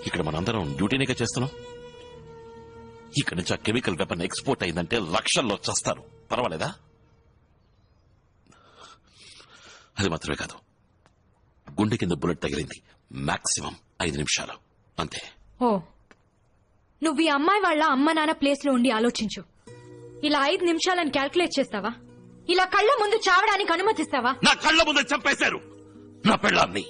ఇక్కడ మనందరం డ్యూటీనిగా చేస్తున్నాం. ఇక్కడి నుంచి ఆ కెమికల్ వెపన్ ఎక్స్పోర్ట్ అయిందంటే లక్షల్లో చేస్తారు. పర్వాలేదా? అది మాత్రమే కాదు, గుండె కింద బుల్లెట్ తగిలింది. మాక్సిమం 5 నిమిషాలు అంతే. ఓ, నువ్వు ఈ అమ్మాయి వాళ్ళ అమ్మ నాన్న ప్లేస్ లో ఉండి ఆలోచించు. ఇలా 5 నిమిషాలని క్యాల్కులేట్ చేస్తావా? ఇలా కళ్ళ ముందు చావడానికి అనుమతిస్తావా? నా కళ్ళ ముందు చంపేశారు నా పెళ్ళాన్ని.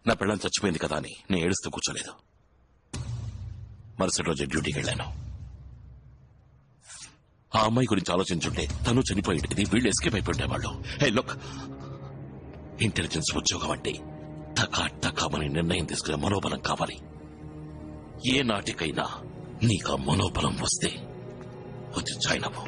నా పెళ్ళం చచ్చిపోయింది కదా అని నేను ఏడుస్తూ కూర్చోలేదు. మరుసటి రోజు డ్యూటీకి వెళ్ళాను. ఆ అమ్మాయి గురించి ఆలోచించుంటే తను చనిపోయేది, వీళ్ళు ఎస్కేప్ అయిపోయేవాళ్ళు. హే లుక్, ఇంటెలిజెన్స్ ఉద్యోగం అంటే టకామని నిర్ణయం తీసుకునే మనోబలం కావాలి. ఏ నాటికైనా నీకు ఆ మనోబలం వస్తే వచ్చి జాయిన్ అవ్వు.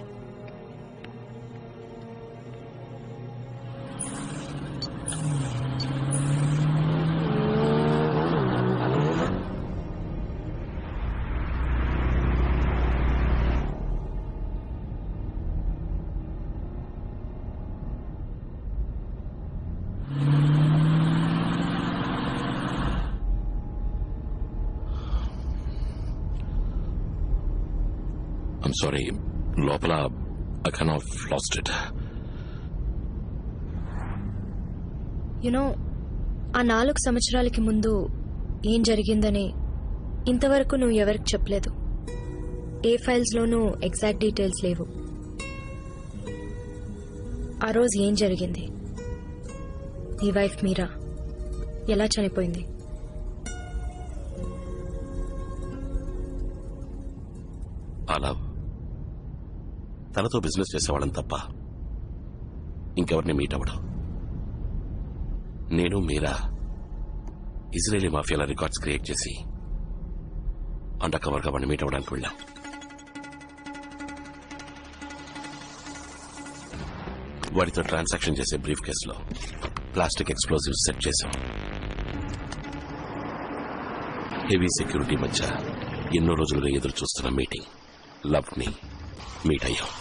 I'm sorry, లోపల I kind of lost it. ఆ 4 సంవత్సరాలకి ముందు ఏం జరిగిందని ఇంతవరకు నువ్వు ఎవరికి చెప్పలేదు. ఏ ఫైల్స్ లోనూ ఎగ్జాక్ట్ డీటెయిల్స్ లేవు. ఆ రోజు ఏం జరిగింది? నీ వైఫ్ మీరా ఎలా చనిపోయింది? అలా తనతో బిజినెస్ చేసేవాళ్ళని తప్ప ఇంకెవరిని మీట్ అవ్వడం. నేను మీరా ఇజ్రాయేలీ మాఫియాల రికార్డ్స్ క్రియేట్ చేసి అండర్ కవర్గా వాడిని మీట్ అవ్వడానికి వెళ్ళాం. వాడితో ట్రాన్సాక్షన్ చేసే బ్రీఫ్ కేసులో ప్లాస్టిక్ ఎక్స్ప్లోజివ్స్ సెట్ చేశాం. హెవీ సెక్యూరిటీ మధ్య ఎన్నో రోజులుగా ఎదురు చూస్తున్న మీటింగ్ లవ్ ని మీట్ అయ్యాం.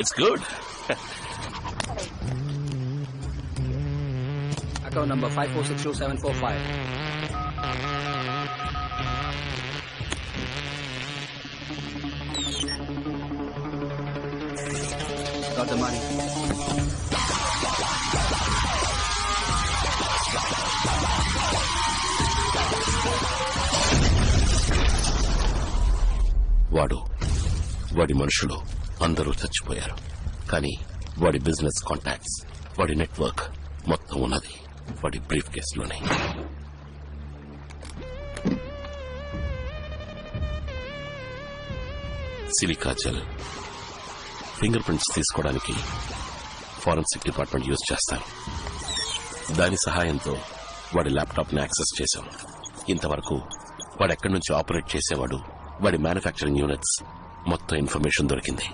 It's good. Account number 54622745. Got the money. వాడి మనుషులు అందరూ చచ్చిపోయారు. కానీ వాడి బిజినెస్ కాంటాక్ట్స్, వాడి నెట్వర్క్ మొత్తం ఉన్నది వాడి బ్రీఫ్ కేసులోనే. సిలికా జెల్ ఫింగర్ ప్రింట్స్ తీసుకోవడానికి ఫారెన్సిక్ డిపార్ట్మెంట్ యూజ్ చేస్తారు. దాని సహాయంతో వాడి ల్యాప్టాప్ ని యాక్సెస్ చేశాం. ఇంతవరకు వాడెక్కడి నుంచి ఆపరేట్ చేసేవాడు, వాడి మ్యానుఫ్యాక్చరింగ్ యూనిట్స్ మొత్తం ఇన్ఫర్మేషన్ దొరికింది.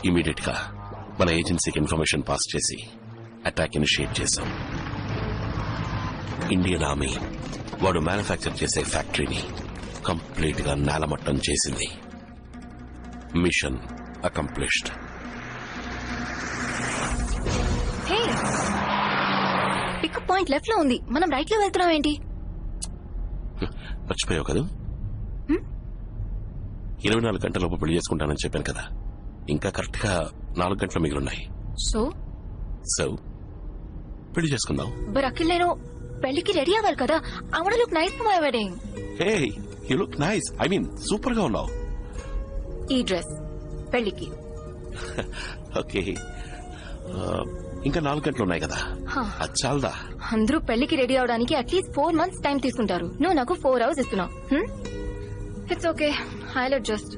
ఇమీడియట్ గా మన ఏజెన్సీకి ఇన్ఫర్మేషన్ పాస్ చేసి అటాక్ ఇనిషియేట్ చేశాం. ఇండియన్ ఆర్మీ వాడు మ్యానుఫ్యాక్చర్ చేసే ఫ్యాక్టరీని కంప్లీట్ గా నేలమట్టం చేసింది. Mission accomplished. Pickup point left లో ఉంది, మనం రైట్ లో వెళ్తున్నాం ఏంటి? మర్చిపోయావు కదా, 24 గంటలలోపు పెళ్లి చేసుకుంటానని చెప్పాను కదా. ఇంకా కరెక్ట్ గా 4 గంటలు మిగిలిన్నాయి. సో పెళ్లి చేసుకుందాం. బట్ అఖిల్, నేను పెళ్లికి రెడీ అవ్వాలి కదా. I want to look nice for my wedding. Hey, you look nice. I mean super గా ఉన్నావు. ఈ డ్రెస్ పెళ్లికి. ఓకే, ఇంకా 4 గంటలు ఉన్నాయి కదా, అది చాలదా? అందరూ పెళ్లికి రెడీ అవడానికి అట్లీస్ట్ 4 months టైం తీసుకుంటారు. నువ్వు నాకు 4 hours ఇస్తున్నావు. It's okay, I'll adjust.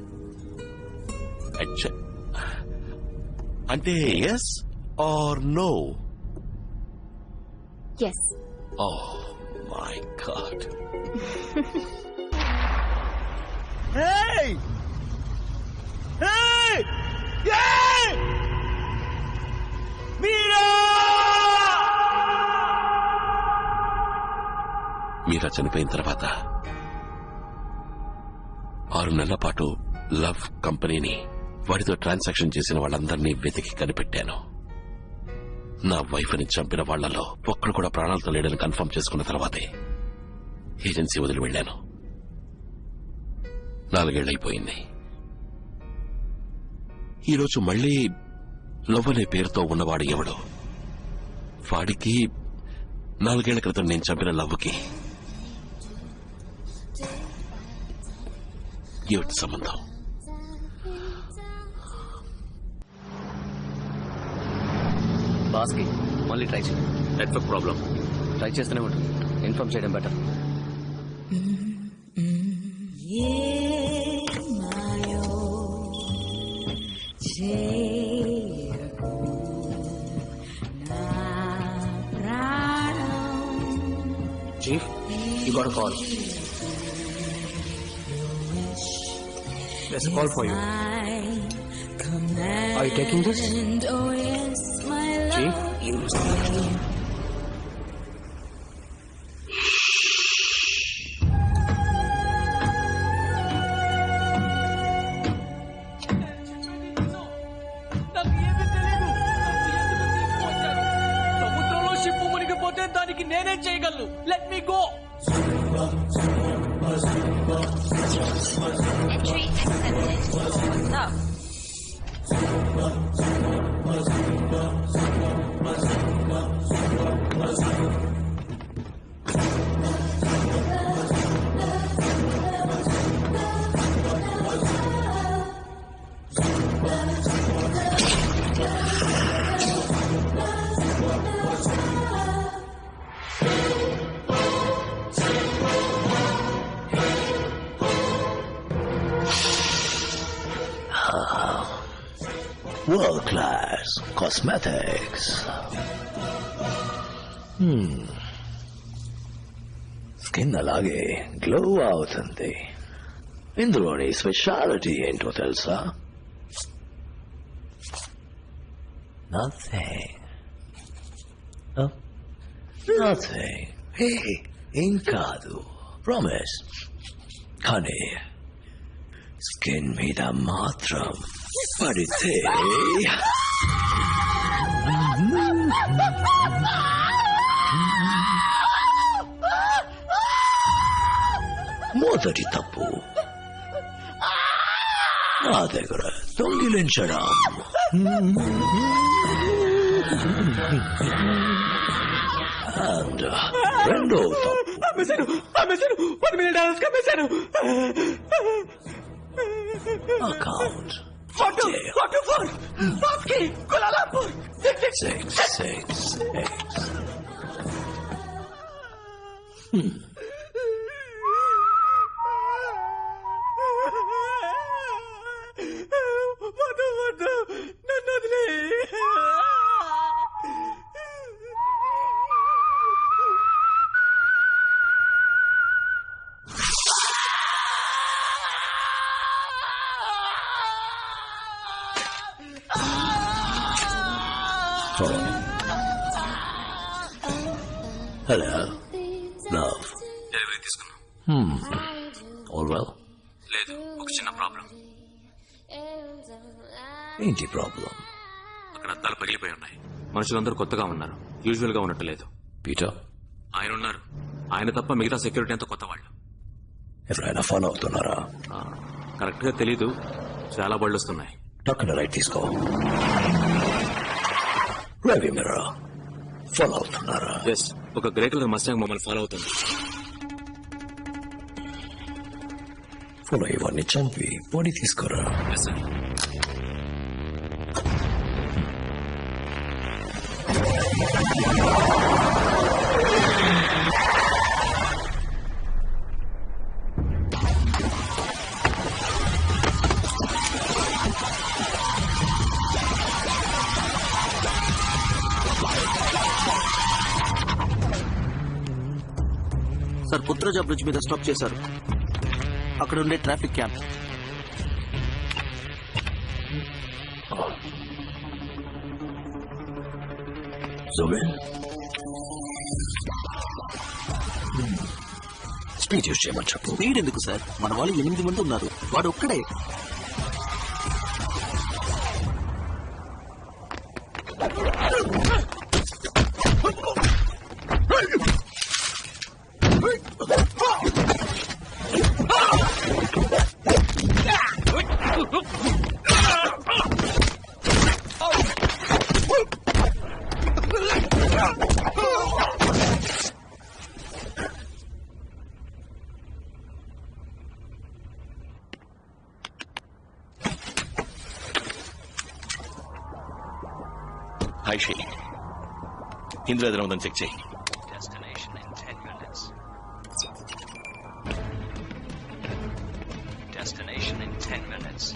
అంటే yes or no? Yes. Oh my God. Hey! Hey! Hey! Mira! Mira చనిపోయిన తర్వాత 6 నెలల పాటు లవ్ కంపెనీని వాడితో ట్రాన్సాక్షన్ చేసిన వాళ్ళందరినీ వెతికి కనిపెట్టాను. నా వైఫ్ని చంపిన వాళ్లలో ఒక్కడు కూడా ప్రాణాలతో లేడని కన్ఫర్మ్ చేసుకున్న తర్వాతే ఏజెన్సీ వదిలి వెళ్లాను. 4 ఏళ్లైపోయింది. ఈరోజు మళ్లీ లవ్ అనే పేరుతో ఉన్నవాడు ఎవడు? వాడికి 4 ఏళ్ల క్రితం నేను చంపిన లవ్కి ఏమిటి సంబంధం? బాస్కి మళ్ళీ ట్రై చేయి. Network problem. ట్రై చేస్తూనే ఉంటుంది. ఇన్ఫార్మ్ చేయడం better. Chief, you got a call. There's a call for you. Are you taking this? Chief? సముద్రంలో షిప్ మునిగిపోతే దానికి నేనే చేయగలను. Let me go. Entry accepted. Stop. World class cosmetics. Skin అలాగే glow అవుతుంది. ఇందులోని స్పెషాలిటీ ఏంటో తెలుసా? నథింగ్. ఏం కాదు, ప్రామిస్. కానీ స్కిన్ మీద మాత్రం పడితే మొదటి తప్పు నా దగ్గర దొంగిలించడం. అండ్ రెండో తప్పు $10 million కమ్మేశాను. అకౌంట్. బాస్కి కులాలంపూర్. 666. వద్దు నన్ను వదిలే. Hello love. డెలివరీ తీసుకున్నాం. All well? లేదు, ఒక చిన్న ప్రాబ్లం. ఏంటి ప్రాబ్లం? అక్కడ అద్దాలు పగిలిపోయి ఉన్నాయి. మనుషులందరూ కొత్తగా ఉన్నారు, యూజువల్ గా ఉన్నట్టు లేదు. పీటర్, ఆయన ఉన్నారు. ఆయన తప్ప మిగతా సెక్యూరిటీ అంతా కొత్త వాళ్ళు. ఎవరైనా ఫాలో అవుతున్నారా? కరెక్ట్ గా తెలీదు, చాలా బళ్ళు వస్తున్నాయి. టక్కున రైట్ తీసుకో. రవి మిర్రర్ ఫాలో అవుతున్నారా? ఎస్, ఒక గ్రే కలర్ మస్టాంగ్ మమ్మల్ని ఫాలో అవుతుంది. ఫాలో ఇవన్నీ చంపి బాడీ తీసుకోరా. Yes sir. Sir, Putrajaya bridge మీద స్టాప్ చేశారు. అక్కడ ఉండే traffic camp. Zoom in. Speed use చేయమని చెప్పు. స్పీడ్ ఎందుకు సార్? మన వాళ్ళు 8 మంది ఉన్నారు, వాడు ఒక్కడే. హాయ్ షే, ఇందులో ఏదైనా ఉందని చెక్ చేయి. Destination in 10 minutes. Destination in 10 minutes.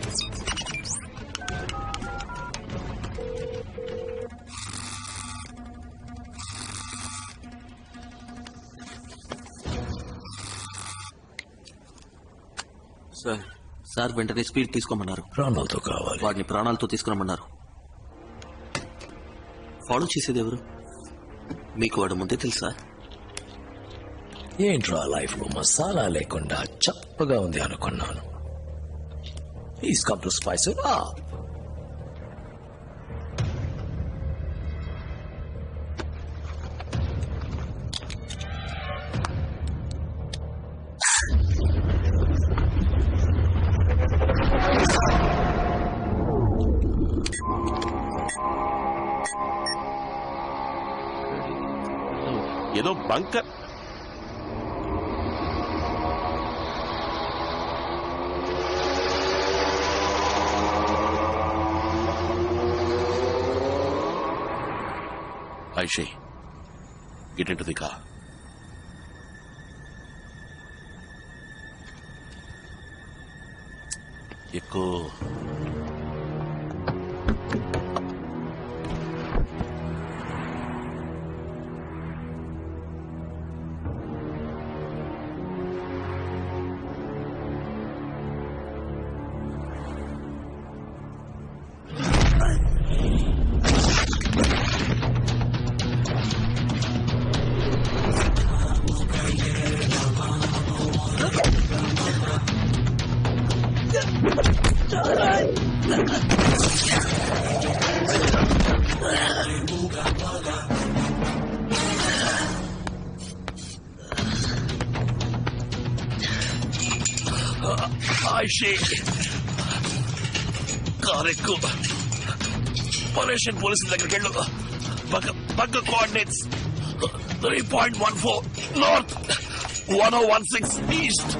Sir వెంటనే స్పీడ్ తీసుకోమన్నారు. ప్రాణాలతో కావాలి. వాడిని ప్రాణాలతో తీసుకురమ్మన్నారు. ఫాలో చేసేది ఎవరు? మీకు వాడు ముందే తెలుసా? ఏంట్రా లైఫ్ లో మసాలా లేకుండా చప్పగా ఉంది అనుకున్నాను. He's come to spice it up. ఏదో bunker. Aishe, get into the car. ఎక్కువ ఐషే, కార్ ఎక్కువ పొల్యూషన్ పోలీసుల దగ్గరికి వెళ్ళు. పక్క కోఆర్డినేట్స్ 3.14 నార్త్, 1016 ఈస్ట్.